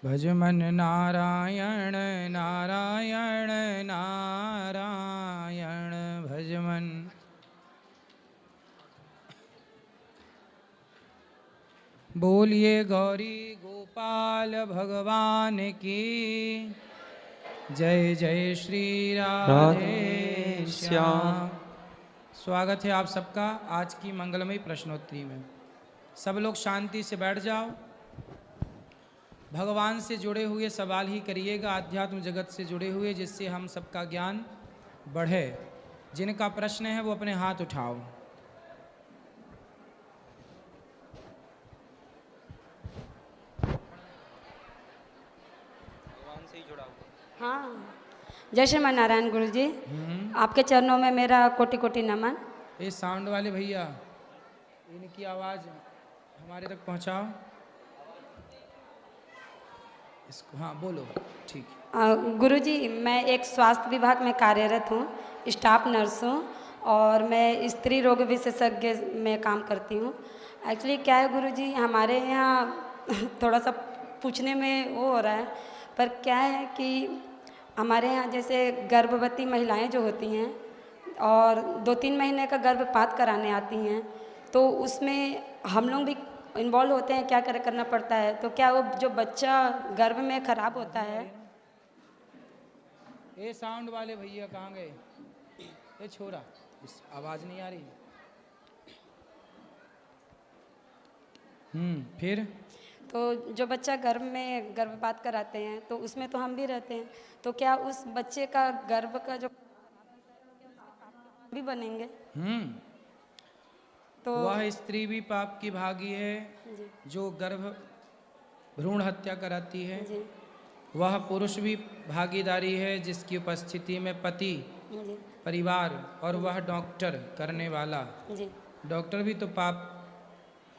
भज मन नारायण नारायण नारायण भज मन। बोलिए गौरी गोपाल भगवान की जय। जय श्री राधे श्याम। स्वागत है आप सबका आज की मंगलमयी प्रश्नोत्तरी में। सब लोग शांति से बैठ जाओ। भगवान से जुड़े हुए सवाल ही करिएगा, आध्यात्म जगत से जुड़े हुए, जिससे हम सबका ज्ञान बढ़े। जिनका प्रश्न है वो अपने हाथ उठाओ। भगवान से ही जुड़ा हुआ। हाँ, जय श्रीमान नारायण गुरु जी। आपके चरणों में मेरा कोटि कोटि नमन। ये साउंड वाले भैया, इनकी आवाज़ हमारे तक पहुंचाओ। इसको हाँ बोलो। ठीक है। गुरु जी, मैं एक स्वास्थ्य विभाग में कार्यरत हूँ, स्टाफ नर्स हूँ और मैं स्त्री रोग विशेषज्ञ में काम करती हूँ। एक्चुअली क्या है गुरु जी, हमारे यहाँ थोड़ा सा पूछने में वो हो रहा है, पर क्या है कि हमारे यहाँ जैसे गर्भवती महिलाएं जो होती हैं और 2-3 महीने का गर्भपात कराने आती हैं, तो उसमें हम लोग भी इन्वॉल्व होते हैं। क्या करना पड़ता है, तो क्या वो जो बच्चा गर्भ में खराब होता है। ये साउंड वाले भैया कहाँ गए? ये छोरा, इस आवाज़ नहीं आ रही। फिर तो जो बच्चा गर्भ में गर्भपात कराते हैं तो उसमें तो हम भी रहते हैं, तो क्या उस बच्चे का गर्भ का जो भी बनेंगे? तो वह स्त्री भी पाप की भागी है जो गर्भ भ्रूण हत्या कराती है। जी। वह पुरुष भी भागीदारी है जिसकी उपस्थिति में पति, जी। परिवार और वह डॉक्टर करने वाला। जी। डॉक्टर भी तो पाप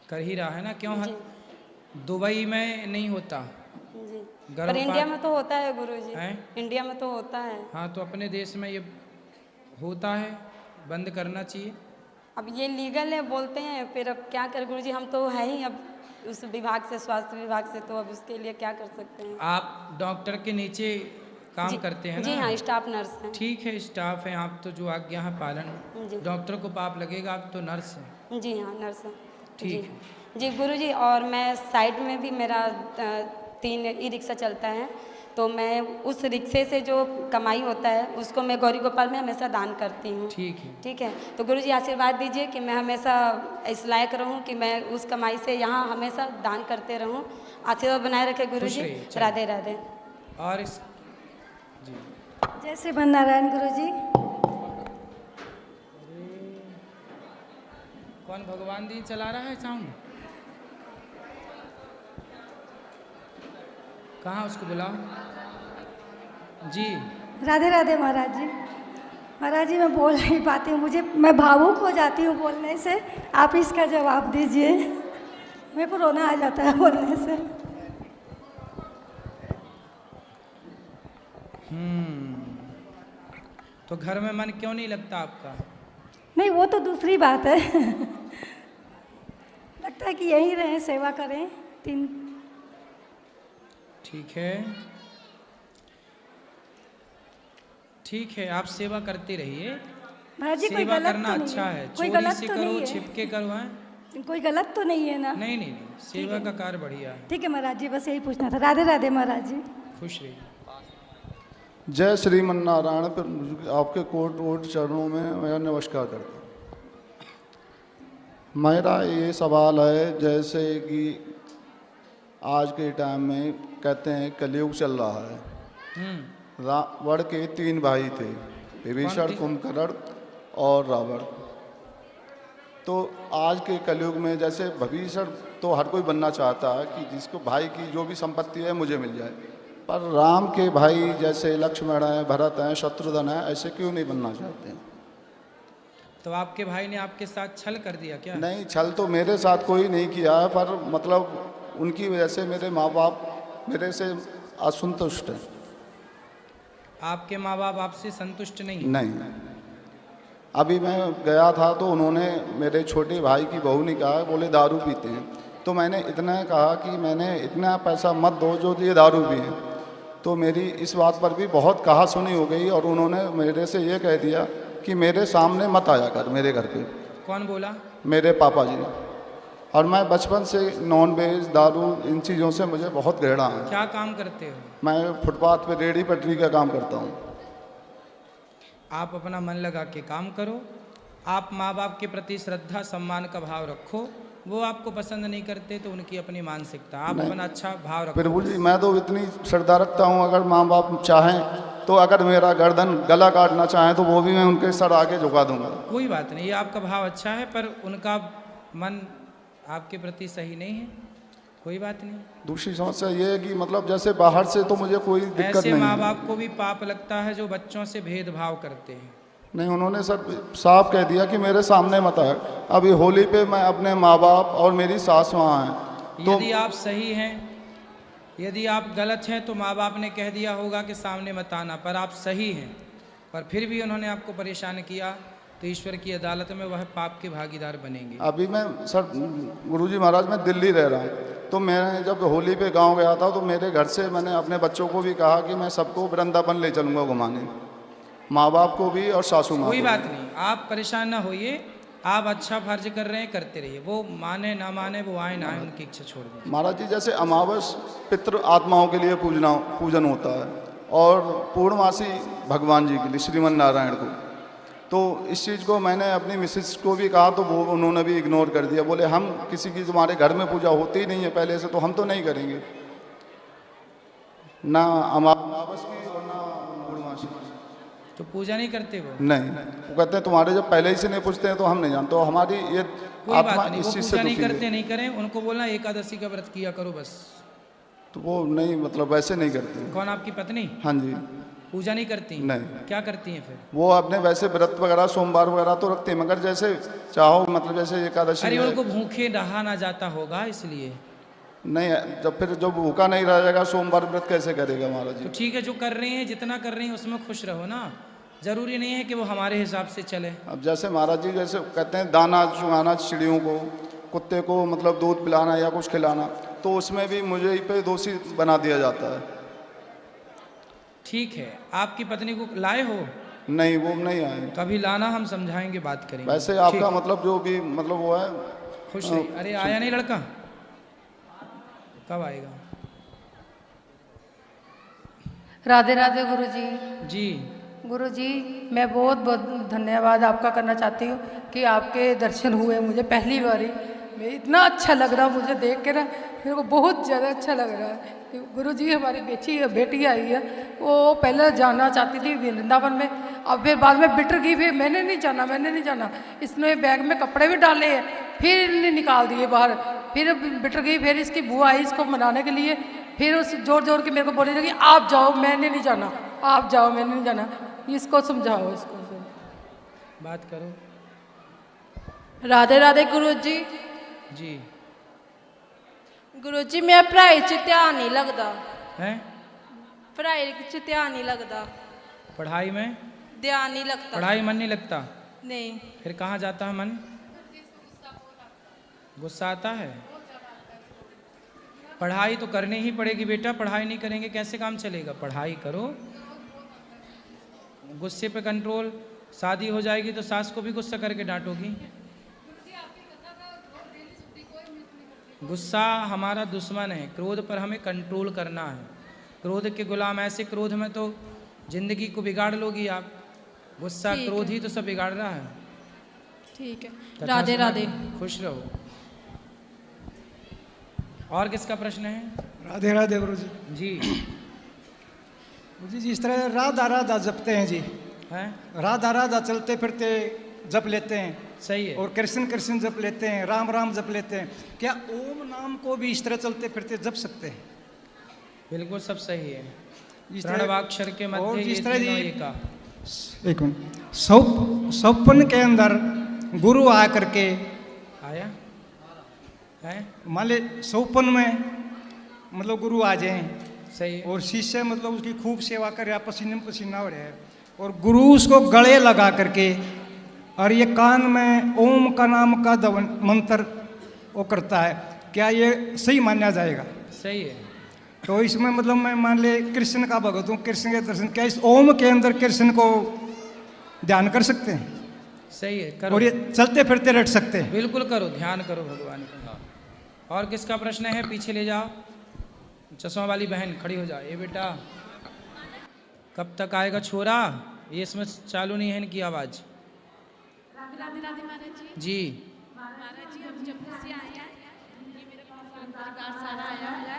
कर ही रहा है ना, क्यों? जी। दुबई में नहीं होता जी, पर गर्भपात। इंडिया में तो होता है गुरु जी। है? इंडिया में तो होता है। हाँ, तो अपने देश में ये होता है, बंद करना चाहिए। अब ये लीगल है बोलते हैं, फिर अब क्या कर गुरु जी, हम तो है ही अब उस विभाग से, स्वास्थ्य विभाग से, तो अब उसके लिए क्या कर सकते हैं। आप डॉक्टर के नीचे काम करते हैं ना? जी हाँ, स्टाफ नर्स हैं। ठीक है, स्टाफ है आप, तो जो आज्ञा है पालन। जी। डॉक्टर को पाप लगेगा, आप तो नर्स हैं। जी हाँ, नर्स हैं। ठीक जी। है। जी गुरु जी, और मैं साइड में भी मेरा 3 ई रिक्शा चलता है, तो मैं उस रिक्शे से जो कमाई होता है उसको मैं गौरी गोपाल में हमेशा दान करती हूँ। ठीक है। ठीक है, तो गुरु जी आशीर्वाद दीजिए कि मैं हमेशा इस लायक रहूँ कि मैं उस कमाई से यहाँ हमेशा दान करते रहूँ। आशीर्वाद बनाए रखे गुरु जी। राधे राधे। और इस जी जय श्री नारायण गुरु जी। कौन भगवान दी चला रहा है साउंड? कहाँ, उसको बुलाओ जी। राधे राधे महाराज जी। महाराज जी, मैं बोल नहीं पाती हूँ, मैं भावुक हो जाती हूँ बोलने से। आप इसका जवाब दीजिए, मेरे को रोना आ जाता है बोलने से। तो घर में मन क्यों नहीं लगता आपका? नहीं, वो तो दूसरी बात है। लगता है कि यहीं रहें, सेवा करें 3। ठीक है, ठीक है, आप सेवा करते रहिए। महाराज जी, कोई सेवा गलत करना तो अच्छा नहीं है, कोई चोरी गलत से तो करो, नहीं है, छिपके करो, हैं? कोई गलत तो नहीं है ना? नहीं नहीं नहीं, सेवा का कार्य बढ़िया है। ठीक है महाराज जी, बस यही पूछना था। राधे राधे महाराज जी। खुश रहिए। जय श्रीमन नारायण। पर आपके कोट चरणों में मेरा नमस्कार करता हूँ। मेरा ये सवाल है, जैसे कि आज के टाइम में कहते हैं कलयुग चल रहा है। रावण के 3 भाई थे, विभीषण, कुंभकर्ण और रावण। तो आज के कलयुग में जैसे विभीषण तो हर कोई बनना चाहता है कि जिसको भाई की जो भी संपत्ति है मुझे मिल जाए, पर राम के भाई जैसे लक्ष्मण हैं, भरत हैं, शत्रुघ्न हैं, ऐसे क्यों नहीं बनना चाहते हैं? तो आपके भाई ने आपके साथ छल कर दिया क्या? नहीं, छल तो मेरे साथ कोई नहीं किया है, पर मतलब उनकी वजह से मेरे माँ बाप मेरे से असंतुष्ट हैं। आपके माँ बाप आपसे संतुष्ट नहीं? नहीं। अभी मैं गया था तो उन्होंने मेरे छोटे भाई की बहू ने कहा, बोले दारू पीते हैं, तो मैंने इतना कहा कि मैंने इतना पैसा मत दो जो ये दारू भी है। तो मेरी इस बात पर भी बहुत कहा सुनी हो गई और उन्होंने मेरे से ये कह दिया कि मेरे सामने मत आया कर मेरे घर पे। कौन बोला? मेरे पापा जी। और मैं बचपन से नॉन वेज दारू इन चीज़ों से मुझे बहुत घृणा है। क्या काम करते हो? मैं फुटपाथ पे रेहड़ी पटरी का काम करता हूँ। आप अपना मन लगा के काम करो, आप माँ बाप के प्रति श्रद्धा सम्मान का भाव रखो। वो आपको पसंद नहीं करते तो उनकी अपनी मानसिकता, आप अपना अच्छा भाव रखो। प्रभु जी मैं तो इतनी श्रद्धा रखता हूँ, अगर माँ बाप चाहें तो अगर मेरा गर्दन गला काटना चाहें तो वो भी मैं उनके सर आगे झुका दूंगा। कोई बात नहीं, ये आपका भाव अच्छा है, पर उनका मन आपके प्रति सही नहीं है, कोई बात नहीं। दूसरी समस्या ये है कि मतलब जैसे बाहर से तो मुझे कोई दिक्कत ऐसे नहीं माँ है। बाप को भी पाप लगता है जो बच्चों से भेदभाव करते हैं। नहीं, उन्होंने सर साफ कह दिया कि मेरे सामने मत आए। अभी होली पे मैं अपने माँ बाप और मेरी सास वहाँ हैं तो यदि आप सही हैं, यदि आप गलत हैं तो माँ बाप ने कह दिया होगा कि सामने मत आना, पर आप सही हैं पर फिर भी उन्होंने आपको परेशान किया तो ईश्वर की अदालत में वह पाप के भागीदार बनेंगे। अभी मैं सर गुरुजी महाराज मैं दिल्ली रह रहा हूँ, तो मैं जब होली पे गांव गया था तो मेरे घर से मैंने अपने बच्चों को भी कहा कि मैं सबको वृंदावन ले चलूँगा घुमाने, माँ बाप को भी और सासू माँ को। कोई बात नहीं, आप परेशान ना होइए, आप अच्छा फर्ज कर रहे हैं, करते रहिए। वो माने ना माने, वो आए ना आए, उनकी इच्छा छोड़ दें। महाराज जी जैसे अमावस पितृ आत्माओं के लिए पूजन होता है और पूर्णमासी भगवान जी के लिए श्रीमन नारायण को, तो इस चीज़ को मैंने अपनी मिसेस को भी कहा तो वो उन्होंने भी इग्नोर कर दिया। बोले हम किसी की तुम्हारे घर में पूजा होती ही नहीं है पहले से, तो हम तो नहीं करेंगे ना अमावस की और ना पूर्णमासी की। तो पूजा नहीं करते वो? नहीं, वो कहते हैं तुम्हारे जब पहले ही से नहीं पूछते हैं तो हम नहीं जानते। तो हमारी ये कोई आत्मा बात नहीं, इस वो चीज़ पूजा से नहीं दुखी है। करते, नहीं करें, उनको बोलना एकादशी का व्रत किया करो बस। तो वो नहीं, मतलब वैसे नहीं करते। कौन, आपकी पत्नी? हाँ जी। पूजा नहीं करती? नहीं। क्या करती हैं फिर? वो अपने वैसे व्रत वगैरह सोमवार वगैरह तो रखते हैं, मगर जैसे चाहो मतलब जैसे एकादशी अरे है। उनको भूखे रहा ना जाता होगा इसलिए। नहीं, जब फिर जब भूखा नहीं रह जाएगा सोमवार व्रत कैसे करेगा महाराज तो जी। ठीक है, जो कर रही हैं, जितना कर रही हैं उसमें खुश रहो ना, जरूरी नहीं है कि वो हमारे हिसाब से चले। अब जैसे महाराज जी जैसे कहते हैं दाना चुगाना चिड़ियों को, कुत्ते को मतलब दूध पिलाना या कुछ खिलाना, तो उसमें भी मुझे ही पे दोषी बना दिया जाता है। ठीक है, आपकी पत्नी को लाए हो? नहीं, वो नहीं आए। कभी लाना, हम समझाएंगे, बात करेंगे। वैसे आपका मतलब जो भी मतलब वो है खुश रही। अरे आया नहीं लड़का, कब आएगा? राधे राधे गुरुजी। जी गुरुजी मैं बहुत बहुत धन्यवाद आपका करना चाहती हूँ कि आपके दर्शन हुए मुझे पहली बारी में। इतना अच्छा लग रहा मुझे देख के ना, मेरे को बहुत ज़्यादा अच्छा लग रहा है। गुरुजी हमारी बेटी आई है, वो पहले जाना चाहती थी वृंदावन में, अब फिर बाद में बिटर गई, फिर मैंने नहीं जाना। इसने बैग में कपड़े भी डाले हैं, फिर इन्हें निकाल दिए बाहर, फिर बिटर गई। फिर इसकी बुआ आई इसको मनाने के लिए, फिर उस जोर के मेरे को बोलने लगी आप जाओ मैंने नहीं जाना, आप जाओ मैंने नहीं जाना। इसको समझाओ, इसको बात करो। राधे राधे गुरुजी। जी गुरुजी मैं पढ़ाई च ध्यान नहीं लगता है? पढ़ाई च ध्यान नहीं लगता, पढ़ाई में ध्यान नहीं लगता। पढ़ाई मन नहीं लगता? नहीं। फिर कहाँ जाता है मन? गुस्सा आता है? पढ़ाई तो करनी ही पड़ेगी बेटा, पढ़ाई नहीं करेंगे कैसे काम चलेगा? पढ़ाई करो, गुस्से पे कंट्रोल। शादी हो जाएगी तो सास को भी गुस्सा करके डांटोगी? गुस्सा हमारा दुश्मन है, क्रोध पर हमें कंट्रोल करना है। क्रोध के गुलाम, ऐसे क्रोध में तो जिंदगी को बिगाड़ लोगी आप। गुस्सा ठीक क्रोध है। ही तो सब बिगाड़ रहा है। ठीक है, कथा राधे सुना, राधे। खुश रहो। और किसका प्रश्न है? राधे राधे गुरु जी। जी गुरु जी इस तरह राधा राधा जपते हैं जी, है, राधा राधा चलते फिरते जप लेते हैं, सही है। और कृष्ण कृष्ण जप लेते हैं, राम राम जप लेते हैं। क्या ओम नाम को भी इस तरह चलते फिरते जप सकते हैं? बिल्कुल सब सही है। इस तरह- प्रणवाक्षर के और मध्य जिस ये तरह तीनों जी- एका। एक मिनट, स्वप्न के अंदर गुरु आ करके आया है, मान ले स्वप्न में मतलब गुरु आ जाए सही है। और शिष्य मतलब उसकी खूब सेवा करे, पसीने में पसीना हो रहा है, और गुरु उसको गले लगा करके और ये कान में ओम का नाम का मंत्र वो करता है, क्या ये सही माना जाएगा? सही है। तो इसमें मतलब मैं मान ले कृष्ण का भगत हूँ, कृष्ण के दर्शन, क्या इस ओम के अंदर कृष्ण को ध्यान कर सकते हैं? सही है, करो। और ये चलते फिरते रट सकते हैं? बिल्कुल करो, ध्यान करो भगवान का। और किसका प्रश्न है? पीछे ले जाओ। चश्मा वाली बहन खड़ी हो जाओ। ये बेटा कब तक आएगा छोरा? ये इसमें चालू नहीं है इनकी आवाज़। राधे राधे महाराज जी। जी महाराज जी, हम जब से आए हैं, ये मेरे पास परिवार सारा आया है,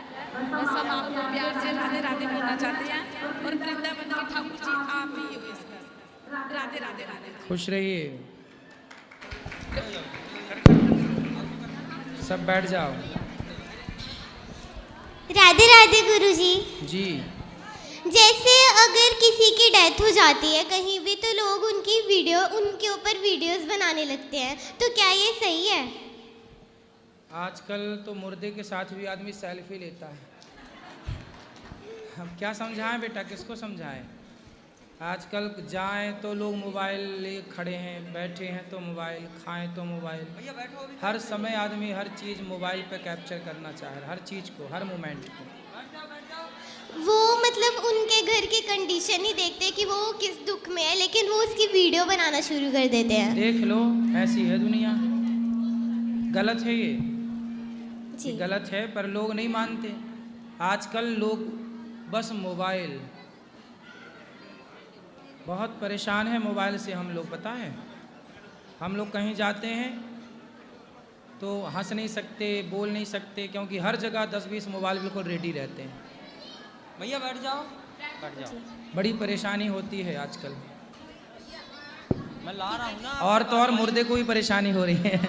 और सब आपको प्यार से राधे राधे बोलना चाहते हैं, और वृंदावन के ठाकुर जी आप ही हो इसमें। राधे राधे राधे। खुश रहिए। सब बैठ जाओ। राधे राधे गुरुजी। जी। जैसे अगर किसी की डेथ हो जाती है कहीं भी, तो लोग उनके ऊपर वीडियोस बनाने लगते हैं, तो क्या ये सही है? आजकल तो मुर्दे के साथ भी आदमी सेल्फी लेता है। हम क्या समझाएं बेटा, किसको समझाएं? आजकल जाएं तो लोग मोबाइल ले खड़े हैं, बैठे हैं तो मोबाइल, खाएं तो मोबाइल। हर समय आदमी हर चीज़ मोबाइल पे कैप्चर करना चाह रहा है, हर चीज़ को, हर मोमेंट को। वो मतलब उनके घर की कंडीशन ही देखते कि वो किस दुख में है, लेकिन वो उसकी वीडियो बनाना शुरू कर देते हैं। देख लो, ऐसी है दुनिया। गलत है ये जी। गलत है, पर लोग नहीं मानते। आजकल लोग बस मोबाइल, बहुत परेशान है मोबाइल से हम लोग, पता है। हम लोग कहीं जाते हैं तो हंस नहीं सकते, बोल नहीं सकते, क्योंकि हर जगह 10-20 मोबाइल बिल्कुल रेडी रहते हैं। भैया बैठ जाओ, बैठ जाओ। बड़ी परेशानी होती है आजकल। मैं ला रहा हूँ ना। और तो और मुर्दे को भी परेशानी हो रही है।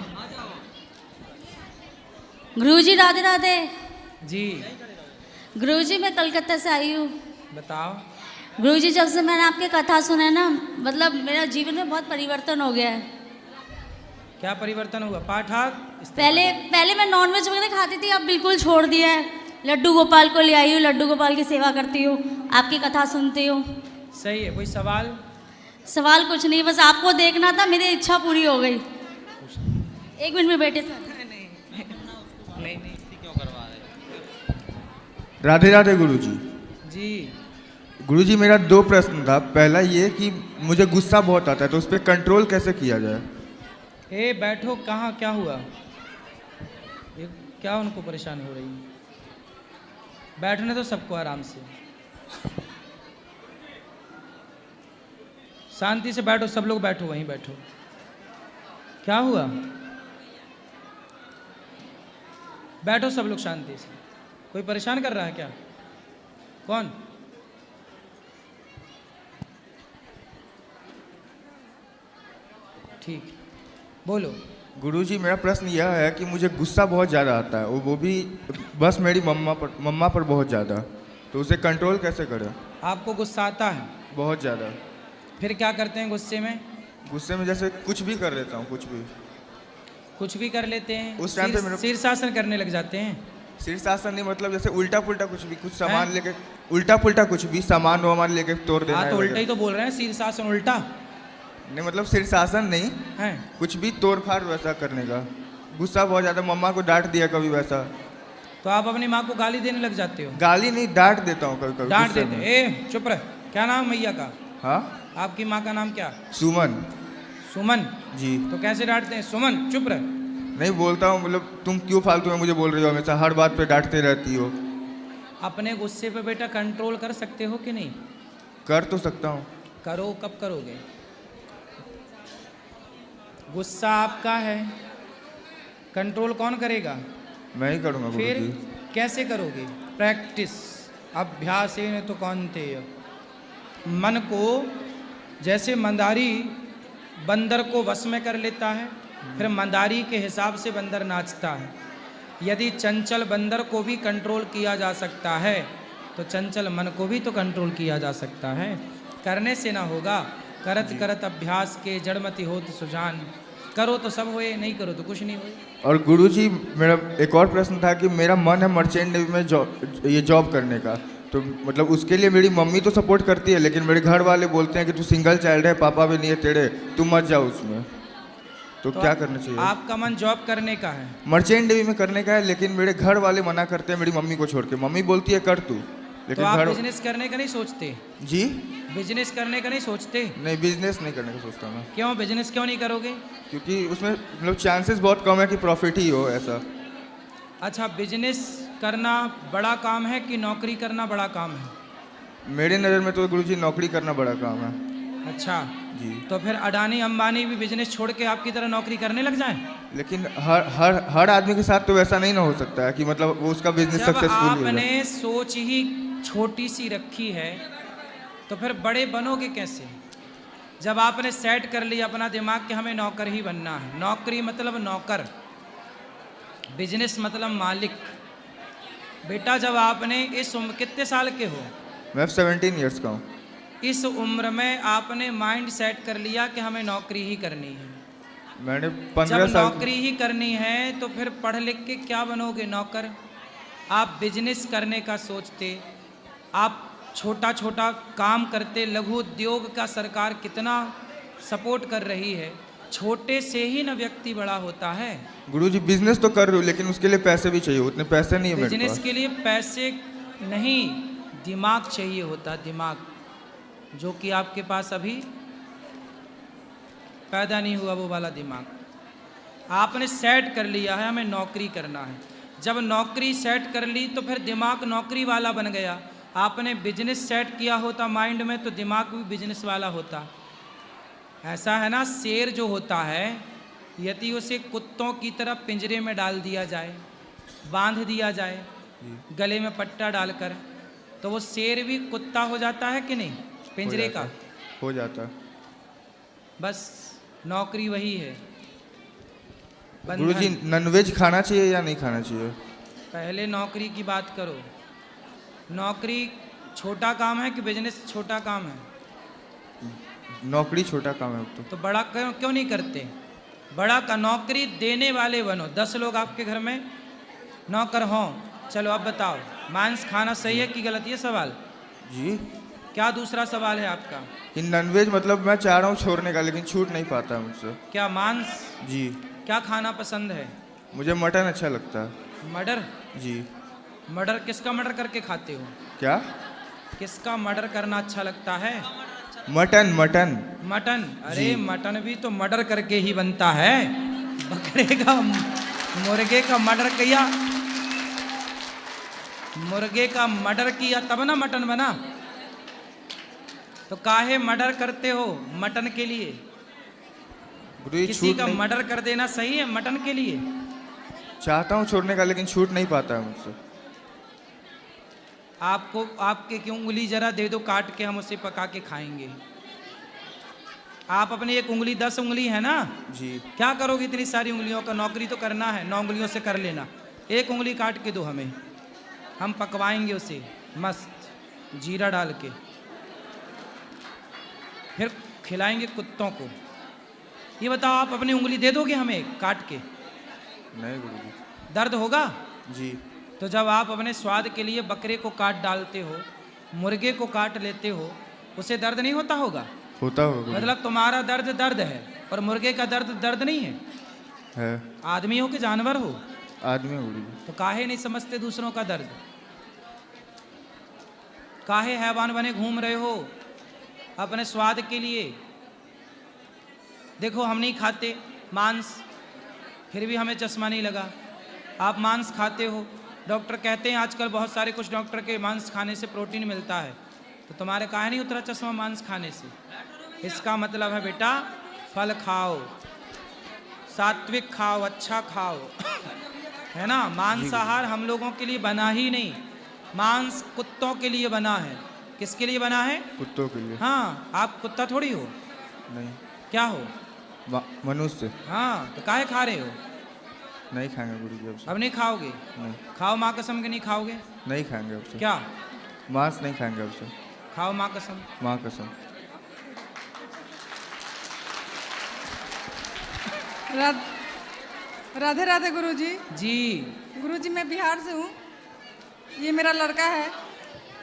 गुरुजी राधे राधे। जी गुरुजी, मैं कलकत्ता से आई हूँ। बताओ। गुरुजी, जब से मैंने आपकी कथा सुना है ना, मतलब मेरा जीवन में बहुत परिवर्तन हो गया है। क्या परिवर्तन हुआ? पाठाक। पहले मैं नॉनवेज वगैरह खाती थी, अब बिल्कुल छोड़ दिया है। लड्डू गोपाल को ले आई हूँ, लड्डू गोपाल की सेवा करती हूँ, आपकी कथा सुनती हूँ। सही है। कोई सवाल? सवाल कुछ नहीं, बस आपको देखना था, मेरी इच्छा पूरी हो गई। 1 मिनट में बैठे सर। नहीं क्यों करवा रहे? राधे राधे गुरुजी। जी गुरुजी, मेरा 2 प्रश्न था। पहला ये कि मुझे गुस्सा बहुत आता है, तो उस पर कंट्रोल कैसे किया जाए? ए बैठो। कहाँ क्या हुआ? ये क्या उनको परेशानी हो रही है? बैठने तो सबको आराम से, शांति से बैठो। सब लोग बैठो, वहीं बैठो। क्या हुआ? बैठो सब लोग शांति से। कोई परेशान कर रहा है क्या? कौन? ठीक, बोलो। गुरुजी, मेरा प्रश्न यह है कि मुझे गुस्सा बहुत ज़्यादा आता है, वो भी बस मेरी मम्मा पर बहुत ज़्यादा, तो उसे कंट्रोल कैसे करें? आपको गुस्सा आता है? बहुत ज़्यादा। फिर क्या करते हैं गुस्से में? गुस्से में जैसे कुछ भी कर लेता हूँ, कुछ भी कर लेते हैं। उस टाइम पे मेरा शीर्षासन करने लग जाते हैं। शीर्षासन नहीं, मतलब जैसे उल्टा पुल्टा कुछ भी, कुछ सामान लेके उल्टा पुल्टा कुछ भी सामान वामान लेके तोड़ देना। हाँ तो उल्टा ही तो बोल रहे हैं, शीर्षासन उल्टा नहीं, मतलब शीर्षासन नहीं है, कुछ भी तोड़ फाड़ वैसा करने का। गुस्सा बहुत ज़्यादा, मम्मा को डांट दिया कभी वैसा। तो आप अपनी माँ को गाली देने लग जाते हो? गाली नहीं, डांट देता हूँ कभी कभी। डांट देते? ए चुप रह। क्या नाम मैया का? हाँ, आपकी माँ का नाम क्या? सुमन। सुमन जी। तो कैसे डांटते हैं? सुमन चुप रह। नहीं बोलता हूँ, मतलब तुम क्यों फालतू में मुझे बोल रही हो, हमेशा हर बात पे डांटते रहती हो। अपने गुस्से पे बेटा कंट्रोल कर सकते हो कि नहीं? कर तो सकता हूँ। करो। कब करोगे? गुस्सा आपका है, कंट्रोल कौन करेगा? मैं ही करूँगा। फिर कैसे करोगे? प्रैक्टिस, अभ्यास में तो कौनते। मन को जैसे मंदारी बंदर को वश में कर लेता है, फिर मंदारी के हिसाब से बंदर नाचता है। यदि चंचल बंदर को भी कंट्रोल किया जा सकता है, तो चंचल मन को भी तो कंट्रोल किया जा सकता है। करने से ना होगा, करत करत अभ्यास के जड़मति होत सुजान। करो तो सब होए, नहीं करो तो कुछ नहीं होए। और गुरुजी, मेरा एक और प्रश्न था कि मेरा मन है मर्चेंट नेवी में जॉब करने का, तो मतलब उसके लिए मेरी मम्मी तो सपोर्ट करती है, लेकिन मेरे घर वाले बोलते हैं कि तू सिंगल चाइल्ड है, पापा भी नहीं है तेरे, तू मत जाओ उसमें। तो क्या करना चाहिए? आपका मन जॉब करने का है? मर्चेंट नेवी में करने का है, लेकिन मेरे घर वाले मना करते हैं मेरी मम्मी को छोड़ के। मम्मी बोलती है कर तू, लेकिन तो आप बिजनेस करने का नहीं सोचते? जी बिजनेस करने का नहीं सोचते? नहीं, बिजनेस नहीं करने का सोचता मैं। क्यों बिजनेस क्यों नहीं करोगे? क्योंकि उसमें मतलब चांसेस बहुत कम है कि प्रॉफिट ही हो ऐसा। अच्छा, बिजनेस करना बड़ा काम है कि नौकरी करना बड़ा काम है? मेरे नज़र में तो गुरुजी नौकरी करना बड़ा काम है। अच्छा जी। तो फिर अडानी अंबानी भी बिजनेस छोड़ के आपकी तरह नौकरी करने लग जाएं? लेकिन हर आदमी के साथ तो वैसा नहीं ना हो सकता है कि मतलब वो उसका बिजनेस सक्सेसफुल हो। आपने सोच ही छोटी सी रखी है तो फिर बड़े बनोगे कैसे? जब आपने सेट कर लिया अपना दिमाग कि हमें नौकर ही बनना है, नौकरी मतलब नौकर, बिजनेस मतलब मालिक। बेटा जब आपने इस उम्र, कितने साल के हो? मैं 17 इयर्स का हूँ। इस उम्र में आपने माइंड सेट कर लिया कि हमें नौकरी ही करनी है। मैंने 15 जब साल नौकरी ही करनी है तो फिर पढ़ लिख के क्या बनोगे? नौकर। आप बिजनेस करने का सोचते, आप छोटा छोटा काम करते, लघु उद्योग का सरकार कितना सपोर्ट कर रही है। छोटे से ही ना व्यक्ति बड़ा होता है। गुरुजी बिजनेस तो कर रहे हो, लेकिन उसके लिए पैसे भी चाहिए, उतने पैसे नहीं है मेरे पास। बिजनेस के लिए पैसे नहीं, दिमाग चाहिए होता, दिमाग, जो कि आपके पास अभी पैदा नहीं हुआ, वो वाला दिमाग। आपने सेट कर लिया है हमें नौकरी करना है। जब नौकरी सेट कर ली तो फिर दिमाग नौकरी वाला बन गया। आपने बिजनेस सेट किया होता माइंड में तो दिमाग भी बिजनेस वाला होता। ऐसा है ना, शेर जो होता है यदि उसे कुत्तों की तरह पिंजरे में डाल दिया जाए, बांध दिया जाए गले में पट्टा डालकर, तो वो शेर भी कुत्ता हो जाता है कि नहीं? पिंजरे का हो जाता। बस नौकरी वही है। गुरुजी नॉनवेज खाना चाहिए या नहीं खाना चाहिए? पहले नौकरी की बात करो। नौकरी छोटा काम है कि बिजनेस छोटा काम है? नौकरी छोटा काम है। तो बड़ा क्यों नहीं करते? बड़ा का नौकरी देने वाले बनो। 10 लोग आपके घर में नौकर हों, चलो अब बताओ मांस खाना सही है कि गलत? ये सवाल जी। क्या दूसरा सवाल है आपका? कि नॉनवेज मतलब मैं चाह रहा हूँ छोड़ने का, लेकिन छूट नहीं पाता है मुझसे। क्या मांस? जी। क्या खाना पसंद है? मुझे मटन अच्छा लगता है। मर्डर? जी। मर्डर किसका मर्डर करके खाते हो? क्या? किसका मर्डर करना अच्छा लगता है? मटन। Mutton mutton? अरे मटन भी तो मर्डर करके ही बनता है। बकरे का, मुर्गे का मर्डर किया, मुर्गे का मर्डर किया तब ना मटन बना। तो काहे मर्डर करते हो? मटन के लिए। किसी का मर्डर कर देना सही है मटन के लिए? चाहता हूँ छोड़ने का, लेकिन छूट नहीं पाता है मुझसे। आपको आपके क्यों उंगली जरा दे दो काट के, हम उसे पका के खाएंगे। आप अपनी एक उंगली, 10 उंगली है ना जी, क्या करोगे इतनी सारी उंगलियों का? नौकरी तो करना है, 9 उंगलियों से कर लेना। एक उंगली काट के दो हमें, हम पकवाएंगे उसे मस्त जीरा डाल के, फिर खिलाएंगे कुत्तों को। ये बताओ आप अपनी उंगली दे दोगे हमें काट के? नहीं गुरुजी। दर्द होगा? जी। तो जब आप अपने स्वाद के लिए बकरे को काट डालते हो, मुर्गे को काट लेते हो, उसे दर्द नहीं होता होगा? होता होगा। मतलब तुम्हारा दर्द दर्द है और मुर्गे का दर्द दर्द नहीं है? है। आदमी हो कि जानवर हो? आदमी हो गुरुजी। तो काहे नहीं समझते दूसरों का दर्द? काहे हैवान बने घूम रहे हो अपने स्वाद के लिए? देखो हम नहीं खाते मांस, फिर भी हमें चश्मा नहीं लगा। आप मांस खाते हो, डॉक्टर कहते हैं आजकल बहुत सारे कुछ डॉक्टर के मांस खाने से प्रोटीन मिलता है, तो तुम्हारे काहे नहीं उतरा चश्मा मांस खाने से? इसका मतलब है बेटा फल खाओ, सात्विक खाओ, अच्छा खाओ है ना। मांसाहार हम लोगों के लिए बना ही नहीं, मांस कुत्तों के लिए बना है। किसके लिए बना है? कुत्तों के लिए। हाँ, आप कुत्ता थोड़ी हो। नहीं। क्या हो? मनुष्य। हाँ, तो काहे खा रहे हो? नहीं खाएंगे गुरुजी अब से। अब नहीं खाओगे? नहीं। खाओ माँ कसम के नहीं खाओगे? नहीं खाएंगे अब से। क्या? मांस नहीं खाएंगे अब से। खाओ माँ कसम। माँ कसम। राधे राधे गुरुजी। जी। गुरुजी मैं बिहार से हूँ, ये मेरा लड़का है,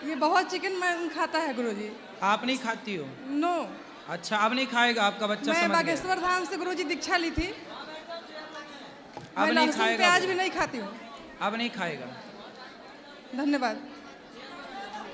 ये बहुत चिकन खाता है गुरुजी। आप नहीं खाती हो? नो। अच्छा, अब नहीं खाएगा आपका बच्चा? मैं बागेश्वर धाम से गुरुजी दीक्षा ली थी। अब मैं नहीं लहसुन खाएगा प्याज वो। भी नहीं खाती हूँ। अब नहीं खाएगा। धन्यवाद।